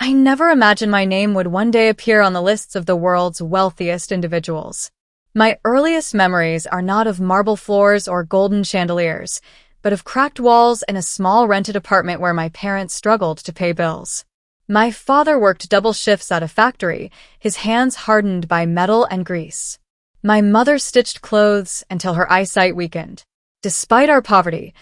I never imagined my name would one day appear on the lists of the world's wealthiest individuals. My earliest memories are not of marble floors or golden chandeliers, but of cracked walls in a small rented apartment where my parents struggled to pay bills. My father worked double shifts at a factory, his hands hardened by metal and grease. My mother stitched clothes until her eyesight weakened. Despite our poverty,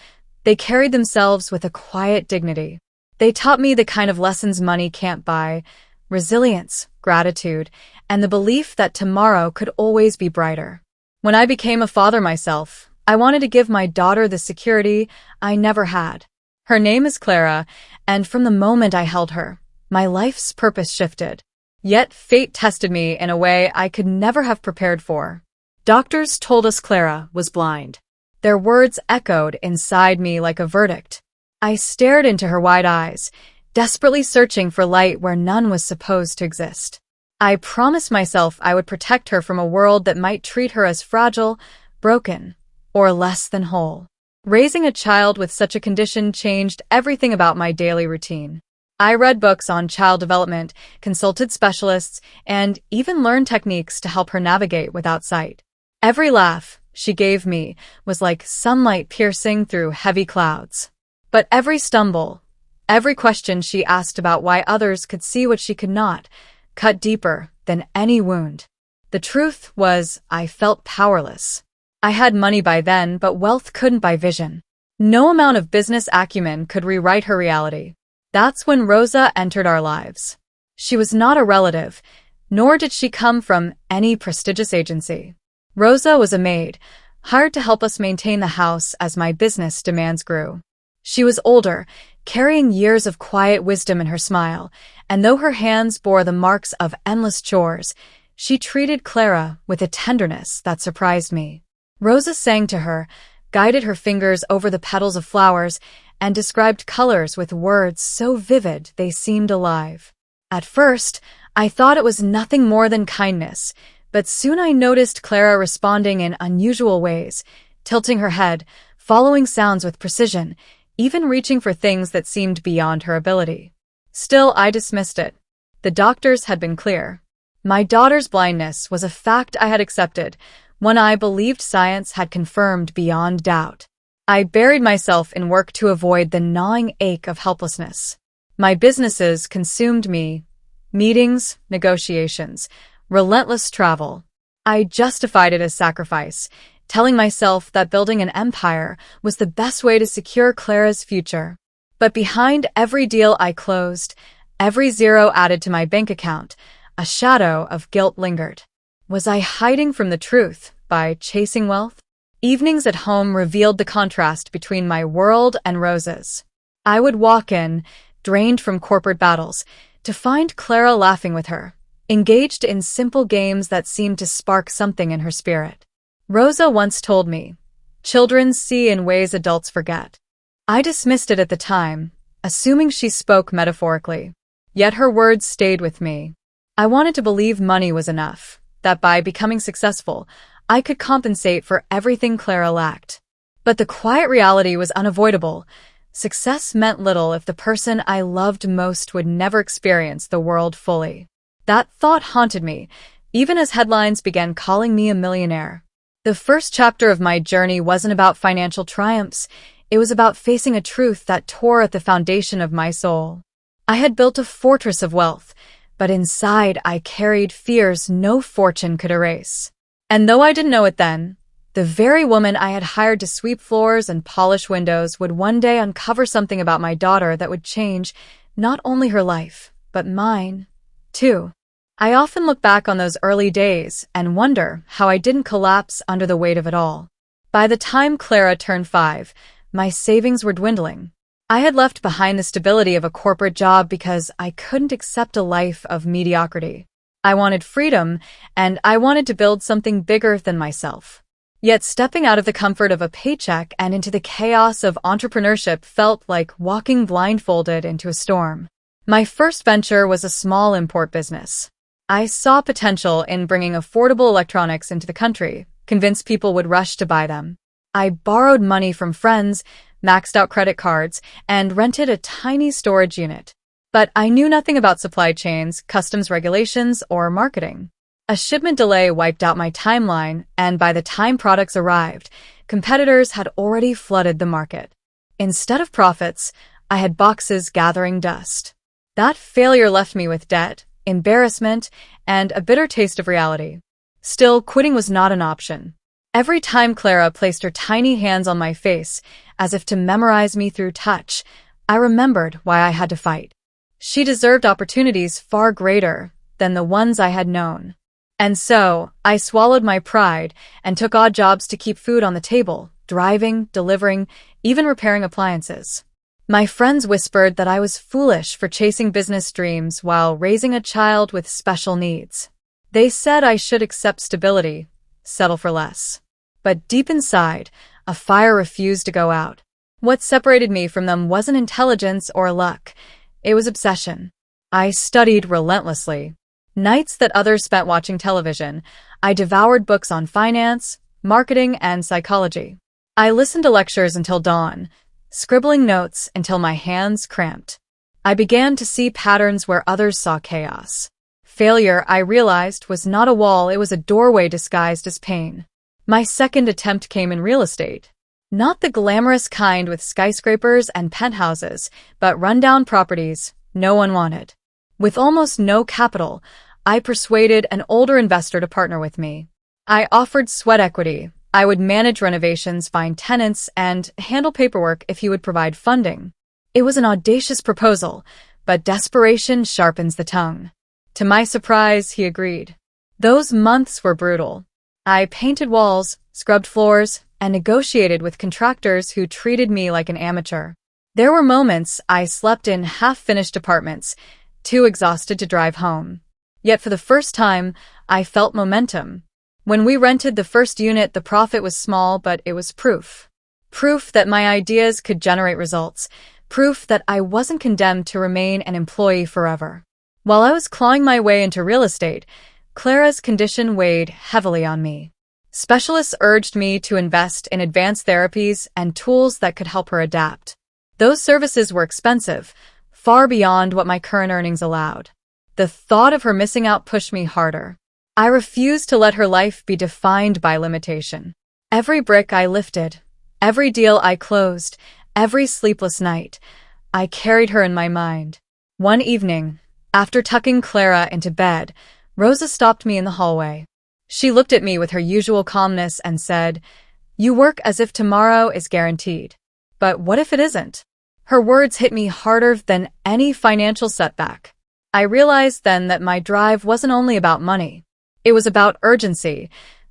they carried themselves with a quiet dignity. They taught me the kind of lessons money can't buy: resilience, gratitude, and the belief that tomorrow could always be brighter. When I became a father myself, I wanted to give my daughter the security I never had. Her name is Clara, and from the moment I held her, my life's purpose shifted. Yet fate tested me in a way I could never have prepared for. Doctors told us Clara was blind. Their words echoed inside me like a verdict. I stared into her wide eyes, desperately searching for light where none was supposed to exist. I promised myself I would protect her from a world that might treat her as fragile, broken, or less than whole. Raising a child with such a condition changed everything about my daily routine. I read books on child development, consulted specialists, and even learned techniques to help her navigate without sight. Every laugh she gave me was like sunlight piercing through heavy clouds. But every stumble, every question she asked about why others could see what she could not, cut deeper than any wound. The truth was, I felt powerless. I had money by then, but wealth couldn't buy vision. No amount of business acumen could rewrite her reality. That's when Rosa entered our lives. She was not a relative, nor did she come from any prestigious agency. Rosa was a maid, hired to help us maintain the house as my business demands grew. She was older, carrying years of quiet wisdom in her smile, and though her hands bore the marks of endless chores, she treated Clara with a tenderness that surprised me. Rosa sang to her, guided her fingers over the petals of flowers, and described colors with words so vivid they seemed alive. At first, I thought it was nothing more than kindness, but soon I noticed Clara responding in unusual ways, tilting her head, following sounds with precision, even reaching for things that seemed beyond her ability. Still, I dismissed it. The doctors had been clear. My daughter's blindness was a fact I had accepted, one I believed science had confirmed beyond doubt. I buried myself in work to avoid the gnawing ache of helplessness. My businesses consumed me: meetings, negotiations, relentless travel. I justified it as sacrifice, telling myself that building an empire was the best way to secure Clara's future. But behind every deal I closed, every zero added to my bank account, a shadow of guilt lingered. Was I hiding from the truth by chasing wealth? Evenings at home revealed the contrast between my world and Rosa's. I would walk in, drained from corporate battles, to find Clara laughing with her, engaged in simple games that seemed to spark something in her spirit. Rosa once told me, "Children see in ways adults forget." I dismissed it at the time, assuming she spoke metaphorically. Yet her words stayed with me. I wanted to believe money was enough, that by becoming successful, I could compensate for everything Clara lacked. But the quiet reality was unavoidable. Success meant little if the person I loved most would never experience the world fully. That thought haunted me, even as headlines began calling me a millionaire. The first chapter of my journey wasn't about financial triumphs. It was about facing a truth that tore at the foundation of my soul. I had built a fortress of wealth, but inside I carried fears no fortune could erase. And though I didn't know it then, the very woman I had hired to sweep floors and polish windows would one day uncover something about my daughter that would change not only her life, but mine, too. I often look back on those early days and wonder how I didn't collapse under the weight of it all. By the time Clara turned 5, my savings were dwindling. I had left behind the stability of a corporate job because I couldn't accept a life of mediocrity. I wanted freedom, and I wanted to build something bigger than myself. Yet stepping out of the comfort of a paycheck and into the chaos of entrepreneurship felt like walking blindfolded into a storm. My first venture was a small import business. I saw potential in bringing affordable electronics into the country, convinced people would rush to buy them. I borrowed money from friends, maxed out credit cards, and rented a tiny storage unit. But I knew nothing about supply chains, customs regulations, or marketing. A shipment delay wiped out my timeline, and by the time products arrived, competitors had already flooded the market. Instead of profits, I had boxes gathering dust. That failure left me with debt, embarrassment, and a bitter taste of reality. Still, quitting was not an option. Every time Clara placed her tiny hands on my face, as if to memorize me through touch, I remembered why I had to fight. She deserved opportunities far greater than the ones I had known. And so, I swallowed my pride and took odd jobs to keep food on the table, driving, delivering, even repairing appliances. My friends whispered that I was foolish for chasing business dreams while raising a child with special needs. They said I should accept stability, settle for less. But deep inside, a fire refused to go out. What separated me from them wasn't intelligence or luck. It was obsession. I studied relentlessly. Nights that others spent watching television, I devoured books on finance, marketing, and psychology. I listened to lectures until dawn, scribbling notes until my hands cramped. I began to see patterns where others saw chaos. Failure, I realized, was not a wall, it was a doorway disguised as pain. My second attempt came in real estate. Not the glamorous kind with skyscrapers and penthouses, but rundown properties no one wanted. With almost no capital, I persuaded an older investor to partner with me. I offered sweat equity. I would manage renovations, find tenants, and handle paperwork if he would provide funding. It was an audacious proposal, but desperation sharpens the tongue. To my surprise, he agreed. Those months were brutal. I painted walls, scrubbed floors, and negotiated with contractors who treated me like an amateur. There were moments I slept in half-finished apartments, too exhausted to drive home. Yet for the first time, I felt momentum. When we rented the first unit, the profit was small, but it was proof. Proof that my ideas could generate results. Proof that I wasn't condemned to remain an employee forever. While I was clawing my way into real estate, Clara's condition weighed heavily on me. Specialists urged me to invest in advanced therapies and tools that could help her adapt. Those services were expensive, far beyond what my current earnings allowed. The thought of her missing out pushed me harder. I refused to let her life be defined by limitation. Every brick I lifted, every deal I closed, every sleepless night, I carried her in my mind. One evening, after tucking Clara into bed, Rosa stopped me in the hallway. She looked at me with her usual calmness and said, "You work as if tomorrow is guaranteed. But what if it isn't?" Her words hit me harder than any financial setback. I realized then that my drive wasn't only about money. It was about urgency,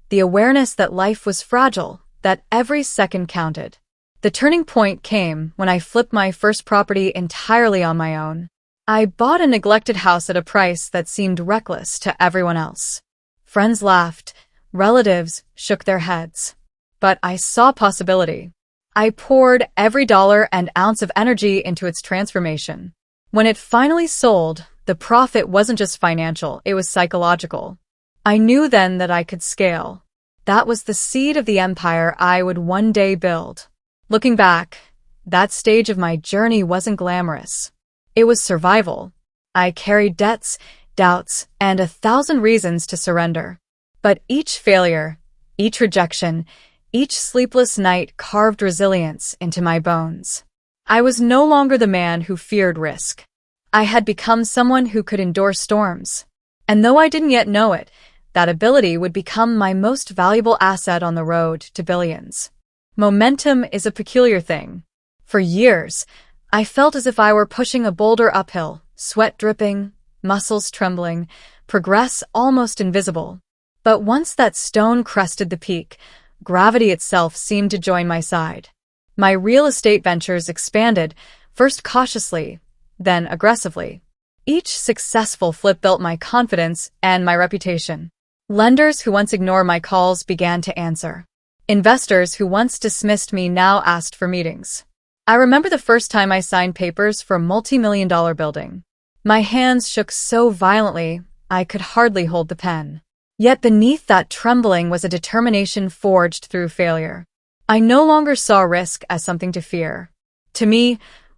the awareness that life was fragile, that every second counted. The turning point came when I flipped my first property entirely on my own. I bought a neglected house at a price that seemed reckless to everyone else. Friends laughed, relatives shook their heads. But I saw possibility. I poured every dollar and ounce of energy into its transformation. When it finally sold, the profit wasn't just financial, it was psychological. I knew then that I could scale. That was the seed of the empire I would one day build. Looking back, that stage of my journey wasn't glamorous. It was survival. I carried debts, doubts, and 1,000 reasons to surrender. But each failure, each rejection, each sleepless night carved resilience into my bones. I was no longer the man who feared risk. I had become someone who could endure storms. And though I didn't yet know it, that ability would become my most valuable asset on the road to billions. Momentum is a peculiar thing. For years, I felt as if I were pushing a boulder uphill, sweat dripping, muscles trembling, progress almost invisible. But once that stone crested the peak, gravity itself seemed to join my side. My real estate ventures expanded, first cautiously, then aggressively. Each successful flip built my confidence and my reputation. Lenders who once ignored my calls began to answer. Investors who once dismissed me now asked for meetings. I remember the first time I signed papers for a multi-million-dollar building. My hands shook so violently, I could hardly hold the pen. Yet beneath that trembling was a determination forged through failure. I no longer saw risk as something to fear. To me,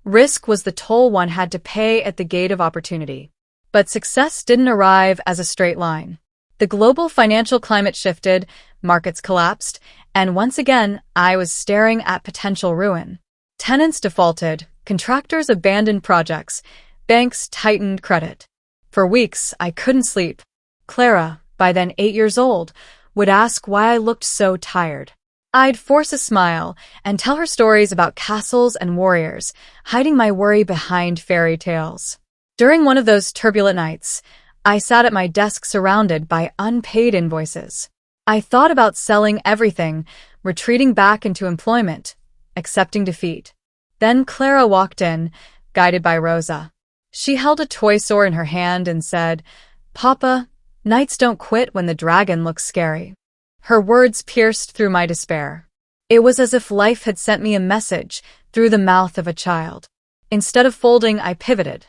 Risk was the toll one had to pay at the gate of opportunity. But success didn't arrive as a straight line. The global financial climate shifted, markets collapsed, and once again, I was staring at potential ruin. Tenants defaulted, contractors abandoned projects, banks tightened credit. For weeks, I couldn't sleep. Clara, by then 8 years old, would ask why I looked so tired. I'd force a smile and tell her stories about castles and warriors, hiding my worry behind fairy tales. During one of those turbulent nights, I sat at my desk surrounded by unpaid invoices. I thought about selling everything, retreating back into employment, accepting defeat. Then Clara walked in, guided by Rosa. She held a toy sword in her hand and said, "Papa, knights don't quit when the dragon looks scary." Her words pierced through my despair. It was as if life had sent me a message through the mouth of a child. Instead of folding, I pivoted.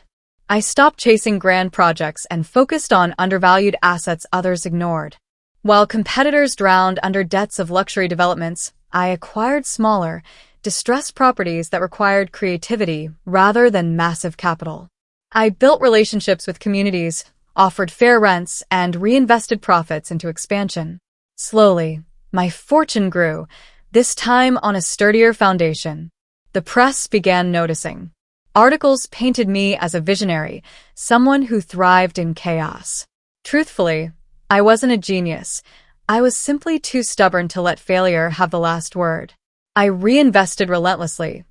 I stopped chasing grand projects and focused on undervalued assets others ignored. While competitors drowned under debts of luxury developments, I acquired smaller, distressed properties that required creativity rather than massive capital. I built relationships with communities, offered fair rents, and reinvested profits into expansion. Slowly, my fortune grew, this time on a sturdier foundation. The press began noticing. Articles painted me as a visionary, someone who thrived in chaos. Truthfully, I wasn't a genius. I was simply too stubborn to let failure have the last word. I reinvested relentlessly,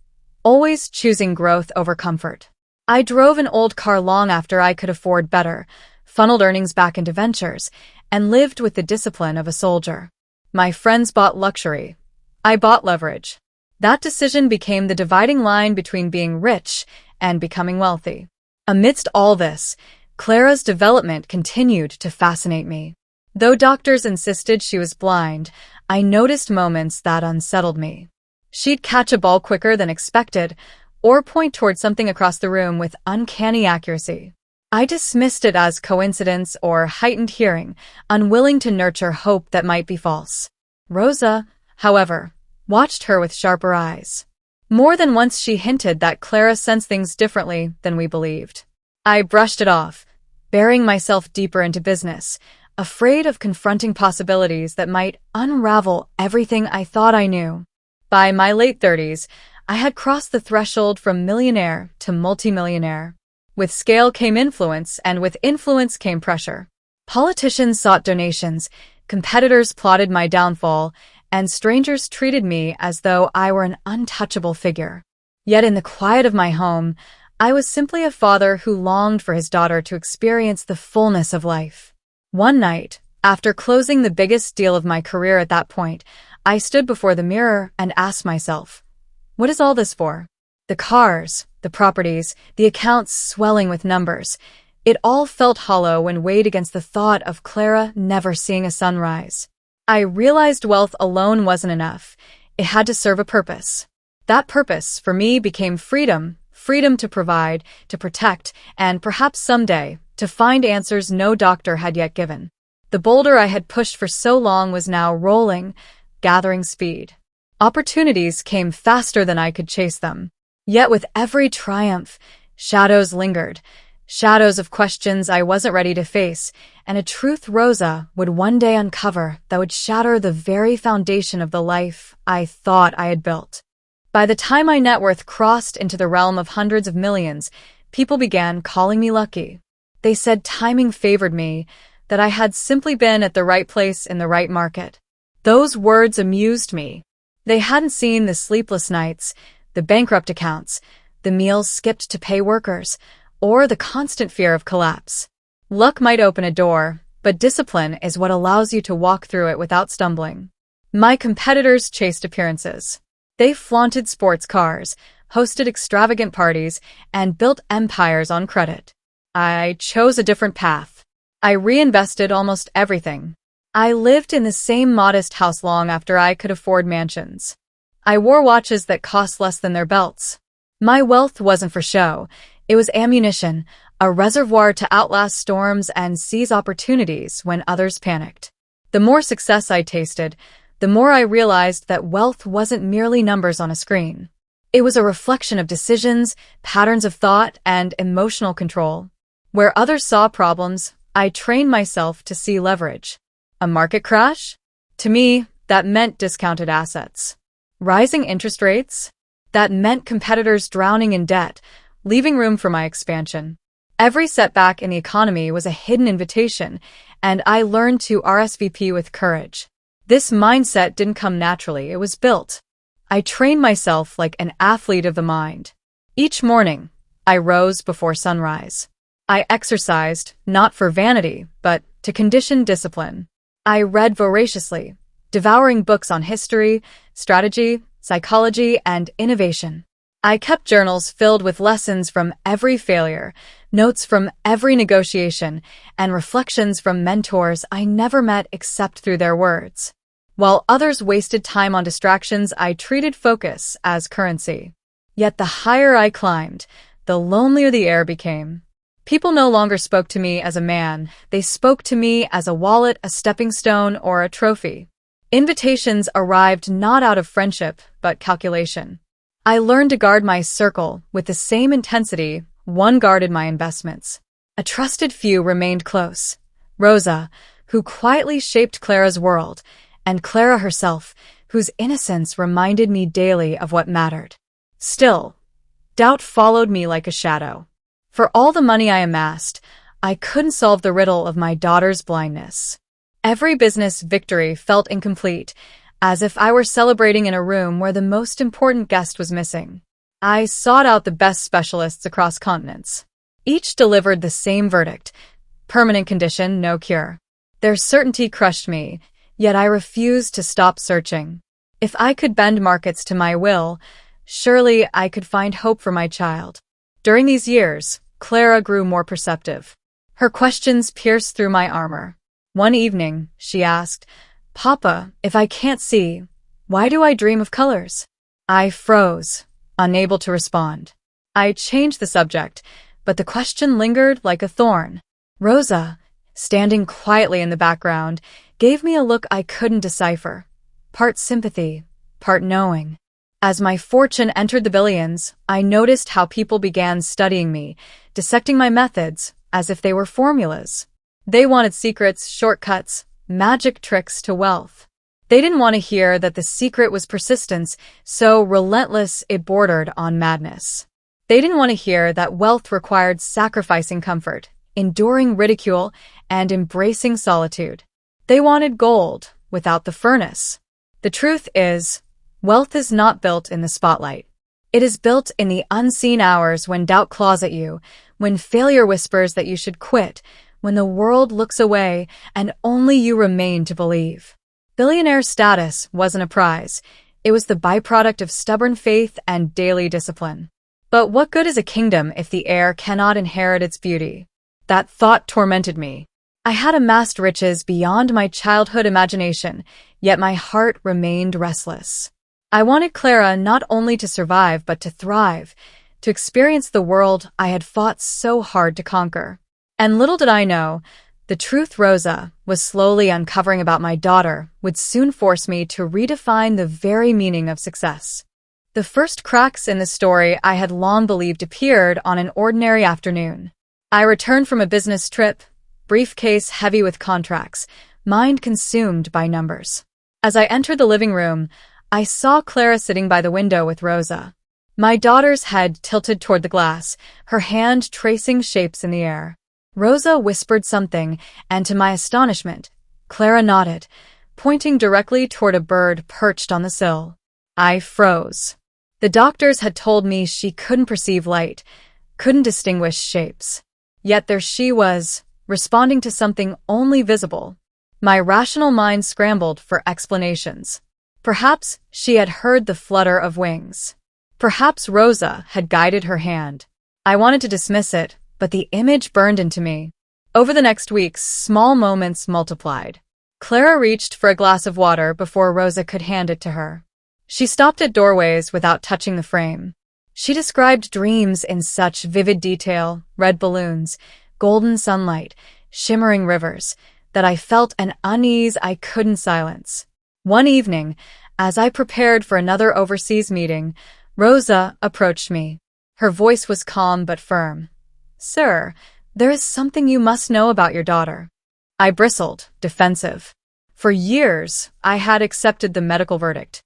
always choosing growth over comfort. I drove an old car long after I could afford better, funneled earnings back into ventures, and lived with the discipline of a soldier. My friends bought luxury. I bought leverage. That decision became the dividing line between being rich and becoming wealthy. Amidst all this, Clara's development continued to fascinate me. Though doctors insisted she was blind, I noticed moments that unsettled me. She'd catch a ball quicker than expected, or point towards something across the room with uncanny accuracy. I dismissed it as coincidence or heightened hearing, unwilling to nurture hope that might be false. Rosa, however, watched her with sharper eyes. More than once she hinted that Clara sensed things differently than we believed. I brushed it off, burying myself deeper into business, afraid of confronting possibilities that might unravel everything I thought I knew. By my late 30s, I had crossed the threshold from millionaire to multimillionaire. With scale came influence, and with influence came pressure. Politicians sought donations, competitors plotted my downfall, and strangers treated me as though I were an untouchable figure. Yet in the quiet of my home, I was simply a father who longed for his daughter to experience the fullness of life. One night, after closing the biggest deal of my career at that point, I stood before the mirror and asked myself, what is all this for? The cars, the properties, the accounts swelling with numbers. It all felt hollow when weighed against the thought of Clara never seeing a sunrise. I realized wealth alone wasn't enough. It had to serve a purpose. That purpose, for me, became freedom. Freedom to provide, to protect, and perhaps someday, to find answers no doctor had yet given. The boulder I had pushed for so long was now rolling, gathering speed. Opportunities came faster than I could chase them. Yet with every triumph, shadows lingered. Shadows of questions I wasn't ready to face, and a truth Rosa would one day uncover that would shatter the very foundation of the life I thought I had built. By the time my net worth crossed into the realm of hundreds of millions, people began calling me lucky. They said timing favored me, that I had simply been at the right place in the right market. Those words amused me. They hadn't seen the sleepless nights, the bankrupt accounts, the meals skipped to pay workers, or the constant fear of collapse. Luck might open a door, but discipline is what allows you to walk through it without stumbling. My competitors chased appearances. They flaunted sports cars, hosted extravagant parties, and built empires on credit. I chose a different path. I reinvested almost everything. I lived in the same modest house long after I could afford mansions. I wore watches that cost less than their belts. My wealth wasn't for show. It was ammunition, a reservoir to outlast storms and seize opportunities when others panicked. The more success I tasted, the more I realized that wealth wasn't merely numbers on a screen. It was a reflection of decisions, patterns of thought, and emotional control. Where others saw problems, I trained myself to see leverage. A market crash? To me, that meant discounted assets. Rising interest rates? That meant competitors drowning in debt, leaving room for my expansion. Every setback in the economy was a hidden invitation, and I learned to RSVP with courage. This mindset didn't come naturally, it was built. I trained myself like an athlete of the mind. Each morning, I rose before sunrise. I exercised, not for vanity, but to condition discipline. I read voraciously, devouring books on history, strategy, psychology, and innovation. I kept journals filled with lessons from every failure, notes from every negotiation, and reflections from mentors I never met except through their words. While others wasted time on distractions, I treated focus as currency. Yet the higher I climbed, the lonelier the air became. People no longer spoke to me as a man, they spoke to me as a wallet, a stepping stone, or a trophy. Invitations arrived not out of friendship, but calculation. I learned to guard my circle with the same intensity one guarded my investments. A trusted few remained close. Rosa, who quietly shaped Clara's world, and Clara herself, whose innocence reminded me daily of what mattered. Still, doubt followed me like a shadow. For all the money I amassed, I couldn't solve the riddle of my daughter's blindness. Every business victory felt incomplete, as if I were celebrating in a room where the most important guest was missing. I sought out the best specialists across continents. Each delivered the same verdict: permanent condition, no cure. Their certainty crushed me, yet I refused to stop searching. If I could bend markets to my will, surely I could find hope for my child. During these years, Clara grew more perceptive. Her questions pierced through my armor. One evening, she asked, "Papa, if I can't see, why do I dream of colors?" I froze, unable to respond. I changed the subject, but the question lingered like a thorn. Rosa, standing quietly in the background, gave me a look I couldn't decipher. Part sympathy, part knowing. As my fortune entered the billions, I noticed how people began studying me, dissecting my methods as if they were formulas. They wanted secrets, shortcuts, magic tricks to wealth. They didn't want to hear that the secret was persistence, so relentless it bordered on madness. They didn't want to hear that wealth required sacrificing comfort, enduring ridicule, and embracing solitude. They wanted gold without the furnace. The truth is, wealth is not built in the spotlight. It is built in the unseen hours when doubt claws at you, when failure whispers that you should quit, when the world looks away and only you remain to believe. Billionaire status wasn't a prize. It was the byproduct of stubborn faith and daily discipline. But what good is a kingdom if the heir cannot inherit its beauty? That thought tormented me. I had amassed riches beyond my childhood imagination, yet my heart remained restless. I wanted Clara not only to survive but to thrive, to experience the world I had fought so hard to conquer. And little did I know, the truth Rosa was slowly uncovering about my daughter would soon force me to redefine the very meaning of success. The first cracks in the story I had long believed appeared on an ordinary afternoon. I returned from a business trip, briefcase heavy with contracts, mind consumed by numbers. As I entered the living room, I saw Clara sitting by the window with Rosa. My daughter's head tilted toward the glass, her hand tracing shapes in the air. Rosa whispered something, and to my astonishment, Clara nodded, pointing directly toward a bird perched on the sill. I froze. The doctors had told me she couldn't perceive light, couldn't distinguish shapes. Yet there she was, responding to something only visible. My rational mind scrambled for explanations. Perhaps she had heard the flutter of wings. Perhaps Rosa had guided her hand. I wanted to dismiss it, but the image burned into me. Over the next weeks, small moments multiplied. Clara reached for a glass of water before Rosa could hand it to her. She stopped at doorways without touching the frame. She described dreams in such vivid detail, red balloons, golden sunlight, shimmering rivers, that I felt an unease I couldn't silence. One evening, as I prepared for another overseas meeting, Rosa approached me. Her voice was calm but firm. "Sir, there is something you must know about your daughter." I bristled, defensive. For years, I had accepted the medical verdict.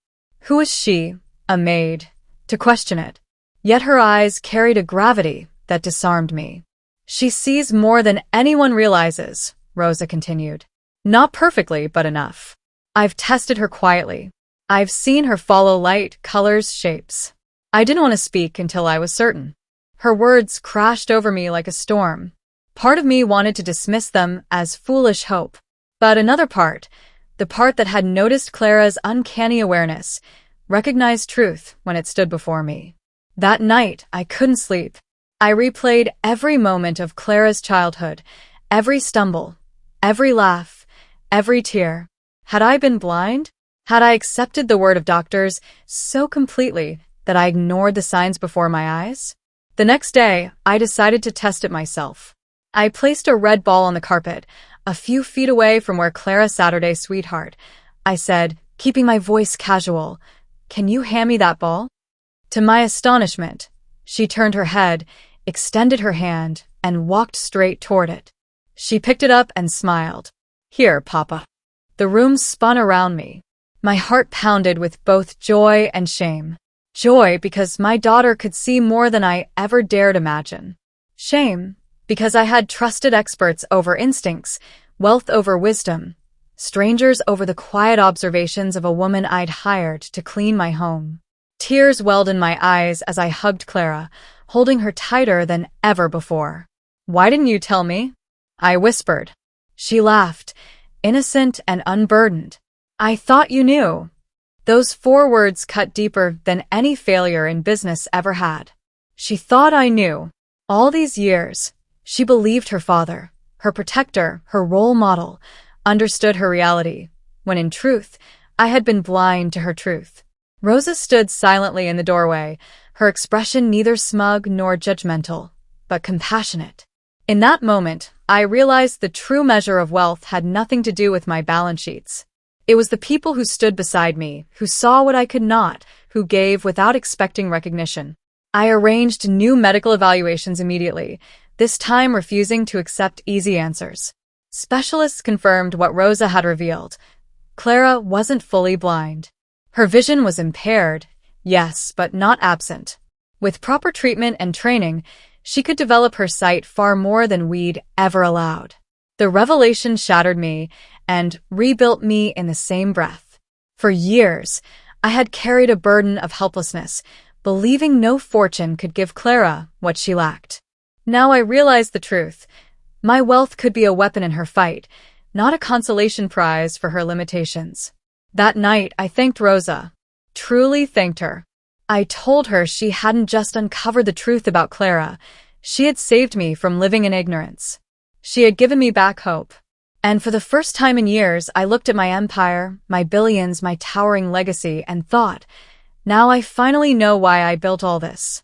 Who was she, a maid, to question it? Yet her eyes carried a gravity that disarmed me. "She sees more than anyone realizes," Rosa continued. "Not perfectly, but enough. I've tested her quietly. I've seen her follow light, colors, shapes. I didn't want to speak until I was certain." Her words crashed over me like a storm. Part of me wanted to dismiss them as foolish hope. But another part, the part that had noticed Clara's uncanny awareness, recognized truth when it stood before me. That night, I couldn't sleep. I replayed every moment of Clara's childhood, every stumble, every laugh, every tear. Had I been blind? Had I accepted the word of doctors so completely that I ignored the signs before my eyes? The next day, I decided to test it myself. I placed a red ball on the carpet, a few feet away from where Clara Saturday's sweetheart. I said, keeping my voice casual, "Can you hand me that ball?" To my astonishment, she turned her head, extended her hand, and walked straight toward it. She picked it up and smiled. "Here, Papa." The room spun around me. My heart pounded with both joy and shame. Joy because my daughter could see more than I ever dared imagine. Shame because I had trusted experts over instincts, wealth over wisdom, strangers over the quiet observations of a woman I'd hired to clean my home. Tears welled in my eyes as I hugged Clara, holding her tighter than ever before. "Why didn't you tell me?" I whispered. She laughed, innocent and unburdened. "I thought you knew." Those 4 words cut deeper than any failure in business ever had. She thought I knew. All these years, she believed her father, her protector, her role model, understood her reality, when in truth, I had been blind to her truth. Rosa stood silently in the doorway, her expression neither smug nor judgmental, but compassionate. In that moment, I realized the true measure of wealth had nothing to do with my balance sheets. It was the people who stood beside me, who saw what I could not, who gave without expecting recognition. I arranged new medical evaluations immediately, this time refusing to accept easy answers. Specialists confirmed what Rosa had revealed. Clara wasn't fully blind. Her vision was impaired, yes, but not absent. With proper treatment and training, she could develop her sight far more than we'd ever allowed. The revelation shattered me and rebuilt me in the same breath. For years, I had carried a burden of helplessness, believing no fortune could give Clara what she lacked. Now I realized the truth. My wealth could be a weapon in her fight, not a consolation prize for her limitations. That night, I thanked Rosa. Truly thanked her. I told her she hadn't just uncovered the truth about Clara, she had saved me from living in ignorance. She had given me back hope. And for the first time in years, I looked at my empire, my billions, my towering legacy, and thought, now I finally know why I built all this.